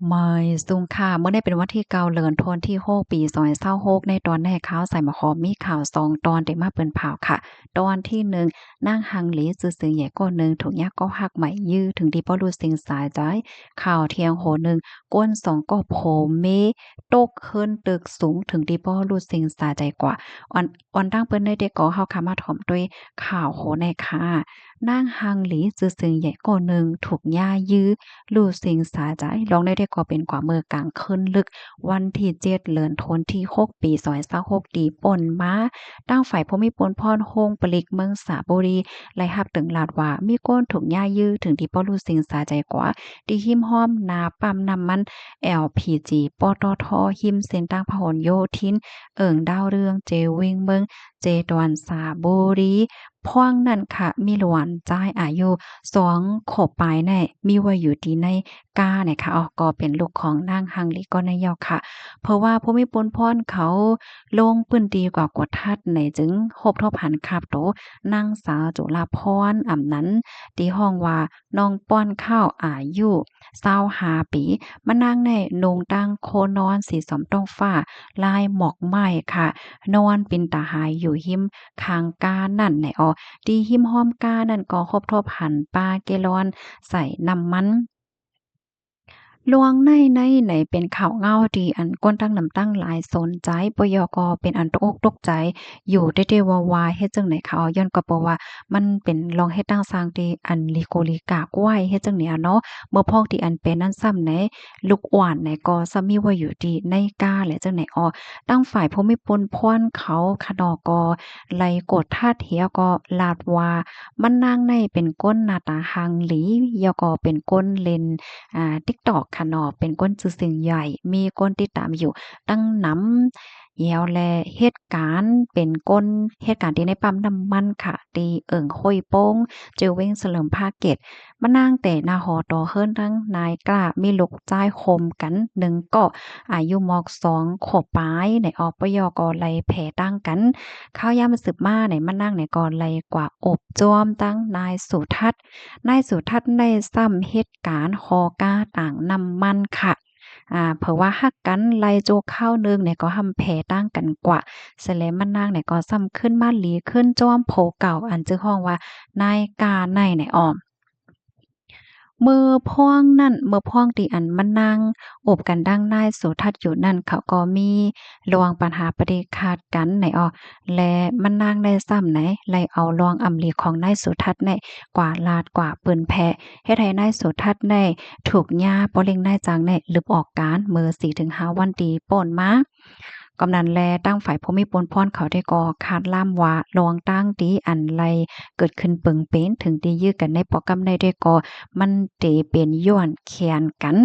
ไม่ซุงค่ะเมื่อได้เป็นวันที่9เดือนธันวาคมที่6ปี2026ในตอนแรกข่าวใส่หมอขอมีข่าว2ตอนได้มาเปิ้นผ่าวค่ะตอนที่1นางฮังหลีซื่อๆใหญ่ก็หนึ่งถูกยักก็ฮักใหม่ยื้อถึงที่บ่รู้สิงสายใจข่าวเที่ยงโหนึงก้น2ก็โผเมตกขึ้นตึกสูงถึงที่บ่รู้สิงสาใจกว่าออนตั้งเปิ้นได้เด็กก็เฮาค่ะมาถ่อมด้วยข่าวโหในค่ะนางฮังหลีซื่อๆใหญ่ก็หนึ่งถูกย่ายื้อ ลู่สิงสาใจลองได้ก็เป็นกว่าเมื่อกลางคืนลึกวันที่7เดือนธันวาคมที่6ปี2026ดีป่นมาตั้งฝ่ายภูมิพลพรโฮงปลิกเมืองสระบุรีไล่ฮับถึงลาดว่ามีก้นถูกย่ายื้อถึงที่ป้อลู่สิงสาใจกว่าที่หิมห้อมนาปั๊มน้ำมัน LPG ปตทหิมเส้นตั้งพหลโยธินดาวเรืองเจวิงเมืองเจดอนสาบุรีพ่วงนั่นค่ะมีหลวนจ่ายอายุ2ขวบปลายแน่มีไว้อยู่ที่ในกาเนี่ยค่ะก็เป็นลูกของนางฮังลีก็นายอค่ะเพราะว่าภูมิพลพรเขาลงพื้นที่กว่ากดทัดในจึงครบทบหันคาบโตนางสาวจุฬาพรอำนั้นที่ห้องว่าน้องป้อนข้าวอายุ25ปีมานั่งในโนงตั้งโคนอนสีสอมต้องฟ้าลายหมอกไหม้ค่ะนอนปินตาหายอยู่หิมคางกานั่นในดีหิมห้อมกานั่นก็ครบทบหันปลาเกลอนใส่น้ำมันลวงในไหนเป็นข่าวเงาดีอันก้นตั้งน้ำตั้งหลายสนใจปยกเป็นอันตกอกตกใจอยู่ได้ๆวายๆเฮ็ดจังไหนเขาย้อนก็เพราะว่ามันเป็นลองเฮ็ดตั้งสร้างที่อันลิโกลิกากไว้เฮ็ดจังเนี่ยเนาะเมื่อพอกที่อันเป็นนั้นซ้ำไหนลูกอ่อนไหนก็ซ้ำมีไว้อยู่ที่ในกาและจังไหนตั้งฝ่ายภูมิพลพรเขาคะนก็ไล่กดท่าเทียก็ลาดว่ามันนางในเป็นก้นหน้าตาหังหลียอก็เป็นก้นเลน TikTok ค่ะเนาะเป็นก้นซื่อสึงใหญ่มีคนติดตามอยู่ตั้งนำแยวแลเหตุการณ์เป็นก้นเหตุการณ์ที่ในปั๊มน้ำมันค่ะที่ห้วยโป้งเจอเว้งเฉลิมภาคเกตมานั่งแต่หน้าหอต่อเฮิรนทั้งนายกล้ามีลูกจ้ายคมกันหนึ่งก็อายุมอก2ขวบปลายในปยก็ไล่แผ่ตั้งกันข้าวยามสืบมาในมานั่งในก่อนไล่กว่าอบจอมตั้งนายสุทัศน์ นายสุทัศน์ได้ซ้ำเหตุการณ์คอกาต่างนำมันค่ะเพราะว่าฮักกันไล่โจกข้าวหนึ่งเนี่ยก็ทำแผ่ตั้งกันกว่าเสร็จแล้วมันนางเนี่ยก็ซ้ำขึ้นมาหลีขึ้นจ้อมโผเก่าอันชื่อห้องว่านายกาในเนี่ยอ้อม มือพ่วงนั่นมือพ่วงที่อันมันนั่งโอบกันดังนายโสทัศน์อยู่นั่นเขาก็มีระวังปัญหาปฏิฆาตกันไหนและมันนางได้ซ้ำไหนไล่เอารองอำลีของนายโสทัศน์ได้กว่าลาดกว่าปืนแพ้เฮ็ดให้นายโสทัศน์ได้ถูกย่าบ่เล็งนายจางได้ลึบออกการมื้อ4-5วันตีป่นมากำนันแลตั้งฝ่ายภูมิพลพรเขาได้ก่อคาดล่ามว่าลวงตั้งตีอันไลเกิดขึ้นเปิงเป็นถึงที่ยื้อกันในปอกำได้ด้วยก่อ มันเตเป็นย้อนแค้นกัน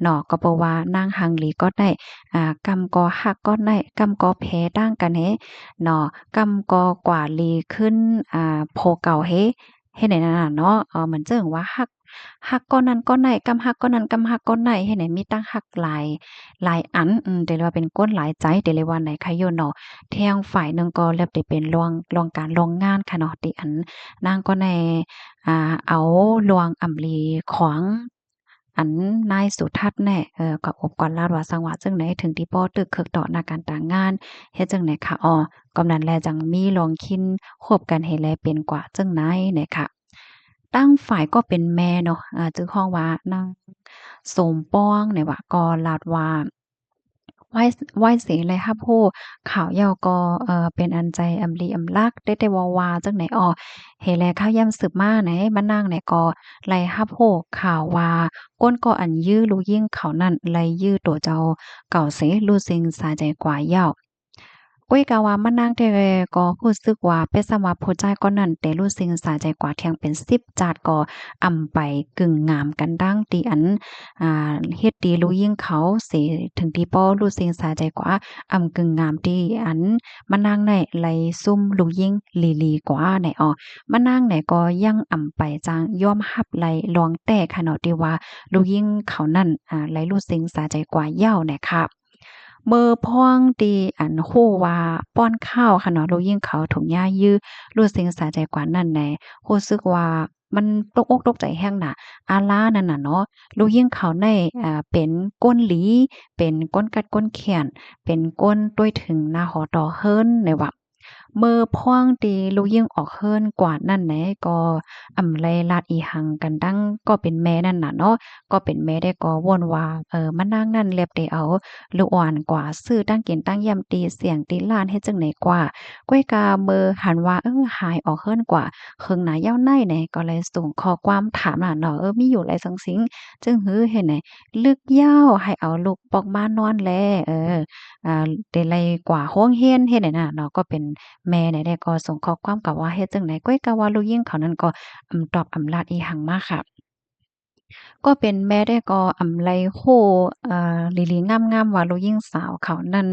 เนาะก็เพราะว่านางฮังลีก็ได้กำกอฮักก็ได้กำกอแพ้ต่างกันเฮเนาะกำกอกว่าลีขึ้นโพเก่าเฮเฮ็ดให้นั่นน่ะเนาะเหมือนเจิงว่าฮักก้อนนั้นก้อนไหนกำฮักก้อนนั้นกำฮักก้อนไหนเฮ็ดให้มีตั้งฮักหลายอันแต่ว่าเป็นก้นหลายใจแต่เลยว่าไหนคะโยเนาะแทงฝ่ายหนึ่งก็เรียบได้เป็นรองการรองงานค่ะเนาะที่อันนางก็ใน เอาลวงอำลีของอันนายสุทัศน์แน่ก็อบกอนลาดว่าจังหวะจั่งใดถึงที่บ่ตึกคึกต่อหน้าการต่างงานเฮ็ดจั่งใดคะกำนั้นแลจังมีลองคินควบกันให้แลเป็นกว่าจั่งใดเนี่ยค่ะตั้งฝ่ายก็เป็นแม่เนาะจึกฮ้องว่านางสมปองเนี่ยว่าก็ลาดว่า ไหว้เสเลยค่ะผู้ข่าวยาวก็เป็นอันใจอำลีอำลักได้แต่ว่าจั่งไหนเฮแลข้าวยามสืบมาไหนมานั่งไหนก็ไล่รับรู้ข่าวว่าก้นก็อันยื้อรู้ยิ่งเขานั่นไล่ยื้อตัวเจ้าเก่าเสรู้ซิงสาใจกว่าเหย้า อุ้ยกะว่ามานั่งแต่ก็รู้สึกว่าเป็นสำหรับผู้ชายคนนั้นแต่รู้สึกสาใจกว่าเที่ยงเป็น10จาดก็อำไปกึ่งงามกันดังที่อันเฮ็ดดีรู้ยิ่งเขาสิถึงที่บ่รู้สึกสาใจกว่ากึ่งงามที่อันมานั่งได้ไหลซุ่มรู้ยิ่งลีๆกว่าไหนมานั่งไหนก็ยังอำไปจังยอมรับไหลลองแต่ค่ะเนาะที่ว่ารู้ยิ่งเขานั้นไหลรู้สึกสาใจกว่าเหย้าน่ะค่ะ มื้อพ่วงตีอันฮู้ว่าป้อนข้าวค่ะเนาะแล้วยิ่งเขาถุงหญ้ายื้อรู้สึกสะใจกว่านั้นแหน่รู้สึกว่า มันตกอกตกใจแฮงน่ะอาล้านั่นน่ะเนาะลูกยิงเขาในเป็นก้นหลีเป็นก้นกัดก้นแขนเป็นก้นต้วยถึงหน้าหอตอเฮิรนในว่ามือพ่วงตีลูกยิงออกเฮิรนกว่านั่นแหนก็อำไลลาดอีหังกันดังก็เป็นแม่นั่นน่ะเนาะก็เป็นแม่ได้ก็ว่นว่ามานางนั่นเล็บได้เอาลูกอ่อนกว่าซื้อตั้งกินตั้งยำตีเสียงตีล้านเฮ็ดจังไหนกว่าก้อยกามือหันว่าหายออกเฮิรนกว่าเคิงหน้าเย้าในแหนก็เลยส่งข้อความถามน่ะเนาะมีอยู่หลายสังสิงจึงหือเฮ็ดไหนลึกยาวให้เอาลูกปอกมานอนแลอ่าได้ไลกว่าโรงเรียนเฮ็ดได้น่ะเนาะก็เป็นแม่เนี่ยได้ก็ส่งข้อความกลับว่าเฮ็ดจั่งใดก้อยก็ว่าลูกหญิงเขานั้นก็ตอบลาดอีหังมาค่ะก็เป็นแม่ได้ก็ไลโคหลีๆงามๆว่าลูกหญิงสาวเขานั้น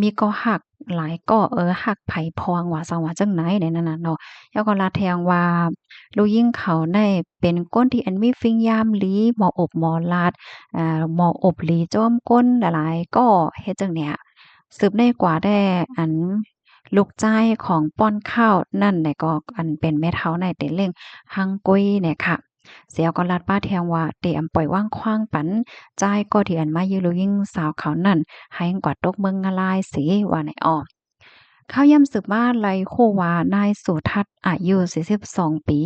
มีก็ฮักหลายก็ฮักไผพองว่าซังว่าจั่งไหนเนี่ยนั่นน่ะเนาะแล้วก็ลาดแทงว่าลูกหญิงเขาได้เป็นคนที่อันมีฟิงยามหลีหมออบหมอลาดหมออบหลีจ้อมก้นหลายๆก็เฮ็ดจั่งเนี้ย สืบได้กว่าได้อันลูกจ้ายของป้อนข้าวนั่นเนี่ยก็อันเป็นแม่เฒ่าในเต็นเล่งฮังกุ้ยเนี่ยค่ะเสียวก็ลัดป้าแทงว่าเตอำปล่อยว่างขว้างปันจ้ายก็ที่อันมายือลูยิ่งสาวเขานั่นให้กว่าตกเมืองงะลายสิว่าในอ้อ ข้าวย่ำสืบว่าไลโควานายสุทัศน์อายุ42ปี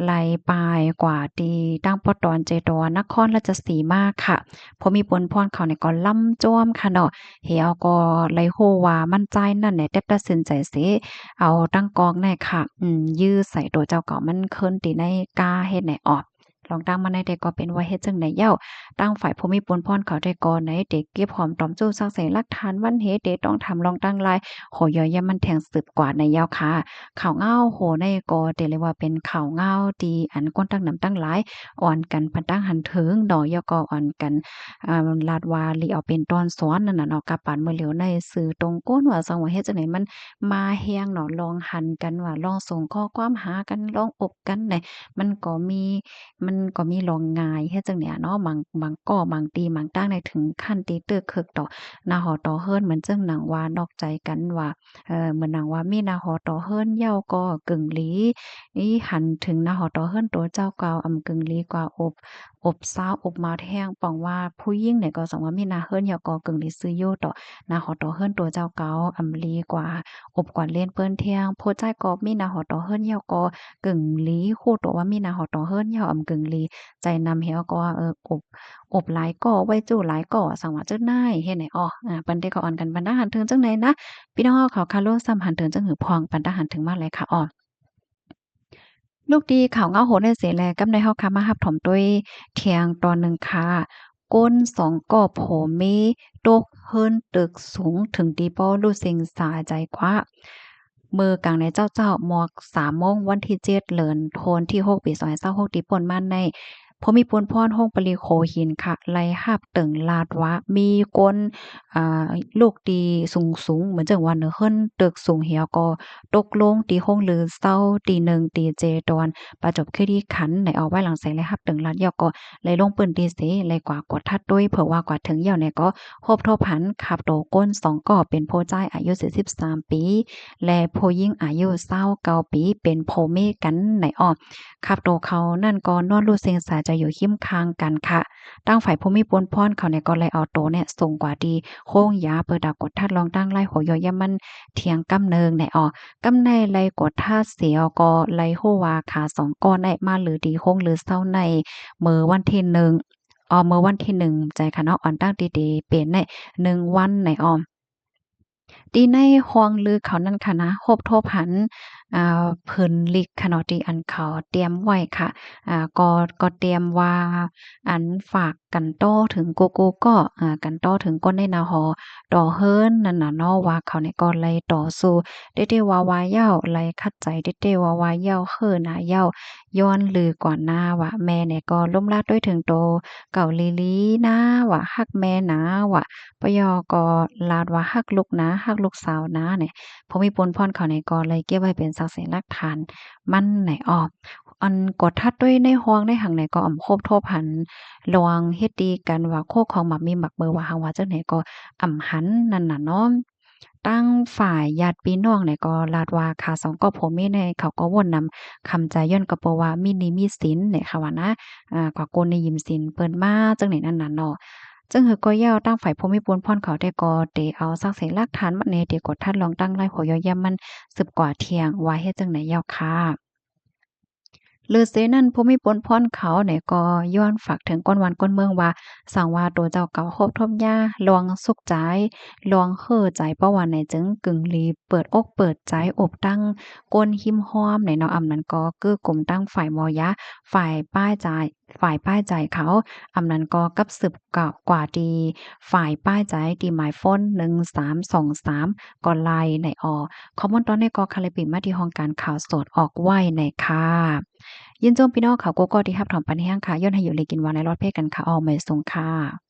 ไลปลายกว่าตีตั้งปอตอนเจดอนครราชสีมาค่ะพอมีปนพรเขาเนี่ยก็ล่ำจ้วมค่ะเนาะเฮาก็ไลโความั่นใจนั่นแหละแต่ตัดสินใจเสิเอาตั้งกองแน่ค่ะยื้อใส่ตัวเจ้าเก่ามันเคินตีในกาเฮ็ดไหนออกลองตั้งมาในเด็กก็เป็นว่าเฮ็ดจังไหนเย้าตั้งฝ่ายผู้มีปนพรเขาได้ก่อไหนเด็กเก็บหอมตอมจู้ซักใส่ลักฐานวันเฮ็ดเดต้องทำลองตั้งลาย โหย่อยยะมันแทงสืบกว่าในยาวค่ะข่าวเงาโหในก็เตเลยว่าเป็นข่าวเงาดีอันก้นตั้งนำตั้งหลายอ่อนกันปันตั้งหันถึงดอกยอก็อ่อนกันลาดวาลีเอาเป็นตอนซ้อนนั่นน่ะเนาะกับปานมื้อเหลียวในสื่อตรงก้นว่าจังว่าเฮ็ดจังได๋มันมาแฮงเนาะลองหันกันว่าลองส่งข้อความหากันลองอบกันเนี่ยมันก็มีลองง่ายเฮ็ดจังเนี่ยเนาะบางก้อบางตีบางตั้งในถึงขั้นตีเตื้อคึกต่อหน้าหอต่อเฮิรนเหมือนจังหนังว่านอกใจกันว่าเหมือนหนังว่ามีนาหอต่อเฮิรนเหย้าก็กึ่งหลีอีหันถึงนาหอต่อเฮิรนตัวเจ้าเก่ากึ่งหลีกว่าอบซาวอบมาแท่งป้องว่าผู้หญิงเนี่ยก็สังว่ามีนาเฮิรนเหย้าก็กึ่งหลีซื้ออยู่ต่อนาหอต่อเฮิรนตัวเจ้าเก่าหลีกว่าอบกว่าเล่นเปิ้นเที่ยงโพใจก็มีนาหอต่อเฮิรนเหย้าก็กึ่งหลีคู่ตัวว่ามีนาหอต่อเฮิรนเหย้ากึ่งหลีใจนำเฮาก็ว่าอบหลายก่อไว้จู้หลายก่อสังว่าเจ้านายเฮ็ดไหนอ้อปันได้ก็อ่อนกันปันทหารถึงจังไหนนะพี่น้องเขาคาโลซ้ำหันถึงจังหือพองปันทหารถึงมาเลยค่ะอ้อลูกดีข่าวเงาโหดได้เสียแลกำในเฮาค่ะมารับถมด้วยเที่ยงตอนหนึ่งค่ะก้นสองก่อโผมีตกเฮิรนตึกสูงถึงตีป้อรู้สึงสาใจกว่ามือกลางในเจ้าหมอก3โมงวันที่7เดือนธันวาคมที่6ปี2026ที่ป่นมาในพอมีปนพรห้องปริโขหินค่ะไล่หาบตึงลาดวะมีก้นอ่าลูกตีสูงๆเหมือนจังว่าเนอะเฮิรนตึกสูงเหี่ยวก็ตกลงตีห้องลือเศร้าตีหนึ่งตีเจดอนประจบคือที่ขันไหนเอาไว้หลังใส่ไล่หับตึงลาดยาวก็เลยลงปืนตีเสเลยกว่ากดทัดด้วยเผื่อว่ากว่าถึงยาวเนี่ยก็ครบทบหันขับโตก้น2ก่อเป็นโพจ้ายอายุ43ปีและโพยิ่งอายุ29ปีเป็นโพเมกันไหนอ้อขับโตเขานั่นก็นอนรู้เสียงสายจะอยู่หิ้มคางกันค่ะตั้งฝ่ายผู้มีปนพรเขาเนี่ยก็เลยเอาโตเนี่ยส่งกว่าดีโค้งยาเปิดดาวกดทัดลองตั้งไล่หัวยอยามันเถียงกำเนิงไหนอ้อกำในไลกดท่าเสียวก็ไลโฮวาขา2ก้อนได้มาหรือดีคงหรือเศร้าในมื้อวันที่1มื้อวันที่1ใจค่ะเนาะอ่อนตั้งดีๆเป็นใน1วันไหนอ้อตีในห้องลือเขานั่นค่ะนะครบทบหันเพิ่นลิกค่ะเนาะที่อันเขาเตรียมไว้ค่ะก็เตรียมว่าอันฝากกันต่อถึงโกโก้ก็กันต่อถึงก้นได้นาหอต่อเฮิรนนั่นน่ะเนาะว่าเขาเนี่ยก็เลยต่อสู้เด้ๆวาวาเย้าไล่ขัดใจเด้ๆวาวาเย้าเฮิรน่ะเย้าย้อนลือก่อนหน้าว่าแม่เนี่ยก็ล้มลาดด้วยถึงโตเก่าลีลีนะว่าฮักแม่นะว่า ปยก็ลาดว่าฮักลูกนะฮักลูกสาวนะเนี่ยพอมีปนพรเขาเนี่ยก็เลยเก็บไว้เป็นสักษิณหลักฐานมันไหนออกอันกดทัดด้วยในห้องในหังไหนก็อ่ำโคบโทบหันลวงเฮ็ดดีกันว่าโคของหมักมีหมักเบอร์ว่าหังว่าจังไหนก็อ่ำหันนั่นน่ะเนาะ ตั้งฝ่ายญาติพี่น้องเนี่ยก็ลาดว่าค่ะสองก็ผมมีในเขาก็วนนำคำใจย้อนก็เพราะว่ามีหนี้มีสินเนี่ยค่ะว่านะกว่าโกนในยืมสินเปิ้นมาจังไหนนั่นน่ะเนาะจึงหือก็ย่าวตั้งฝ่ายผู้มีปวนพรเขาได้ก็เตเอาซักเสหลักฐานมาแหน่เตกดทัดลองตั้งไล่หัวย่อย่ำมันสืบกว่าเที่ยงว่าเฮ็ดจังไหนยาวค่ะลือเสนั่นผู้มีปนพรเขาเนี่ยก็ย้อนฝากถึงก้นวันก้นเมืองว่าสั่งว่าตัวเจ้าเก่าคบทบยาลวงสุขใจลวงเฮ่อใจเพราะว่าในจึงกึ่งลีเปิดอกเปิดใจอบตั้งก้นหิมห้อมในเนาะอำนั้นก็คือกลุ่มตั้งฝ่ายมอยะฝ่ายป้ายใจฝ่ายป้ายใจเขาอำนั้นก็กับสืบเก่ากว่าดีฝ่ายป้ายใจดีหมายฟ้น1323ก็ไล่ในข้อมูลตอนนี้ก็คาลิปิมาที่ห้องการข่าวสดออกไว้ในค่ะยินจมพี่น้องเขาโกโก้ที่รับถอมปันแห้งค่ะย้อนให้อยู่เลยกินวานในรอดเพศกันค่ะออไม่ทรงค่ะ